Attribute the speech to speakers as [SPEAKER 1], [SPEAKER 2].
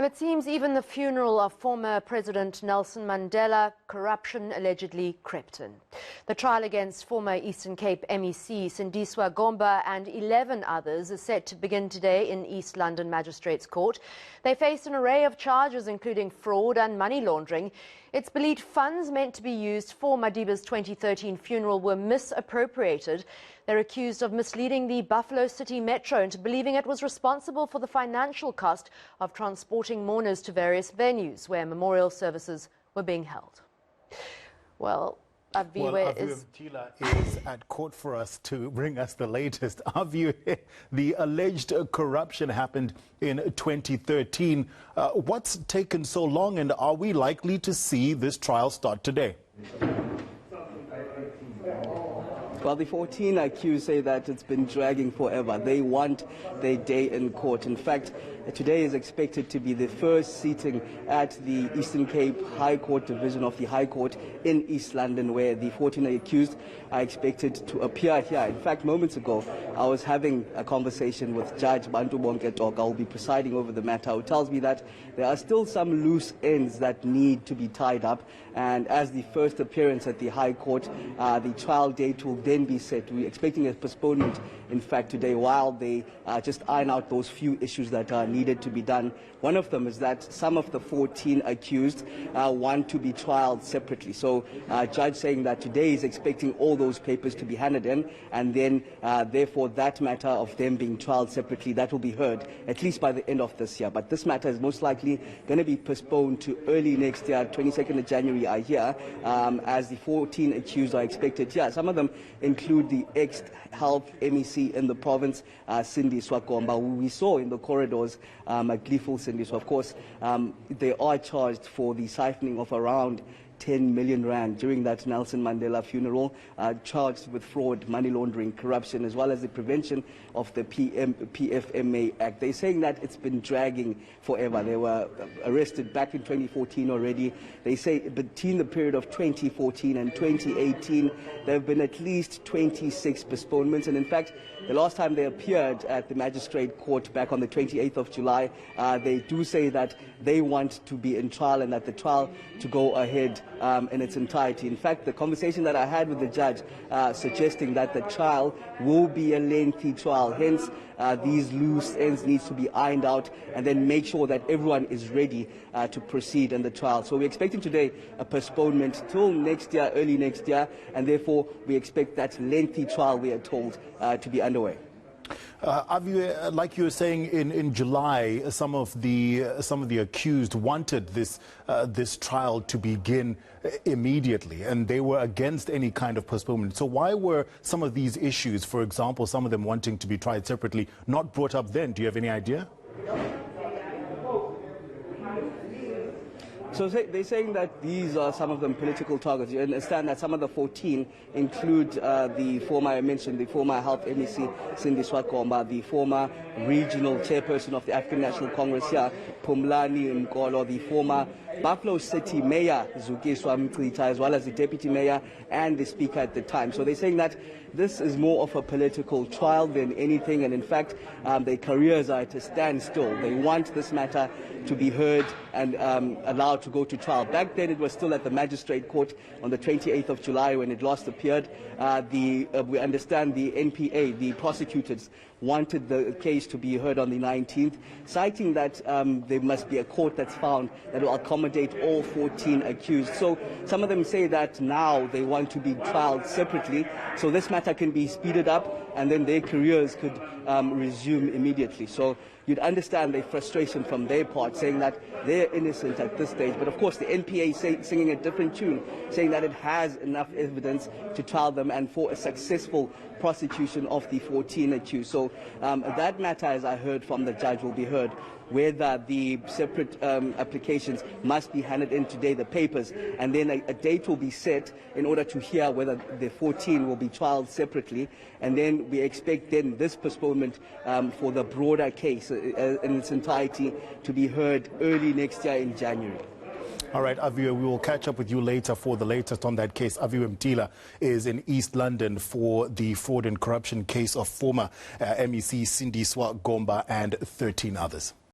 [SPEAKER 1] Well, it seems even the funeral of former President Nelson Mandela, corruption allegedly crept in. The trial against former Eastern Cape MEC Sindiswa Gomba and 11 others is set to begin today in East London Magistrates Court. They face an array of charges including fraud and money laundering. It's believed funds meant to be used for Madiba's 2013 funeral were misappropriated. They're accused of misleading the Buffalo City Metro into believing it was responsible for the financial cost of transporting mourners to various venues where memorial services were being held. Well, Aviwe
[SPEAKER 2] Mtila is at court for us to bring us the latest. Aviwe, the alleged corruption happened in 2013. What's taken so long, and are we likely to see this trial start today?
[SPEAKER 3] Well, the 14 accused say that it's been dragging forever. They want their day in court. In fact, today is expected to be the first sitting at the Eastern Cape High Court Division of the High Court in East London, where the 14 accused are expected to appear here. In fact, moments ago, I was having a conversation with Judge Bantu Bonke-Toka, who will be presiding over the matter, who tells me that there are still some loose ends that need to be tied up. And as the first appearance at the High Court, the trial date will then be set. We're expecting a postponement, in fact, today, while they just iron out those few issues that are needed to be done. One of them is that some of the 14 accused want to be trialed separately. So judge saying that today is expecting all those papers to be handed in, and then therefore that matter of them being trialed separately, that will be heard at least by the end of this year. But this matter is most likely going to be postponed to early next year, 22nd of January, I hear, as the 14 accused are expected here. Some of them include the ex-health MEC in the province, Sindiswa Gomba, who we saw in the corridors at Gleeful Sindiswa. Of course, they are charged for the siphoning of around 10 million rand during that Nelson Mandela funeral, charged with fraud, money laundering, corruption, as well as the prevention of the PFMA Act. They're saying that it's been dragging forever. They were arrested back in 2014 already. They say between the period of 2014 and 2018, there have been at least 26 postponements. And in fact, the last time they appeared at the magistrate court back on the 28th of July, they do say that they want to be in trial and that the trial to go ahead in its entirety. In fact, the conversation that I had with the judge suggesting that the trial will be a lengthy trial, hence these loose ends needs to be ironed out and then make sure that everyone is ready to proceed in the trial. So we're expecting today a postponement till next year, early next year, and therefore we expect that lengthy trial, we are told, to be underway.
[SPEAKER 2] Aviwe, like you were saying, in July, some of the accused wanted this trial to begin immediately, and they were against any kind of postponement. So why were some of these issues, for example, some of them wanting to be tried separately, not brought up then? Do you have any idea?
[SPEAKER 3] So they're saying that these are some of them political targets. You understand that some of the 14 include the former, I mentioned, the former health MEC, Sindiswa Gomba, the former regional chairperson of the African National Congress here, Phumlani Mkolo, the former Buffalo City Mayor, Zukiswa Mtila, as well as the deputy mayor and the speaker at the time. So they're saying that this is more of a political trial than anything, and in fact, their careers are at a standstill. They want this matter to be heard and allowed to go to trial. Back then, it was still at the magistrate court on the 28th of July when it last appeared. We understand the NPA, the prosecutors, wanted the case to be heard on the 19th, citing that there must be a court that's found that will accommodate all 14 accused. So some of them say that now they want to be trialed separately, so this matter can be speeded up and then their careers could resume immediately. So you'd understand the frustration from their part, saying that they're innocent at this stage. But of course, the NPA singing a different tune, saying that it has enough evidence to trial them and for a successful prosecution of the 14 accused. So that matter, as I heard from the judge, will be heard whether the separate applications must be handed in today, the papers, and then a date will be set in order to hear whether the 14 will be trialed separately, and then we expect then this postponement for the broader case in its entirety to be heard early next year in January.
[SPEAKER 2] All right, Aviwe, we will catch up with you later for the latest on that case. Aviwe Mtila is in East London for the fraud and corruption case of former MEC Sindiswa Gomba and 13 others.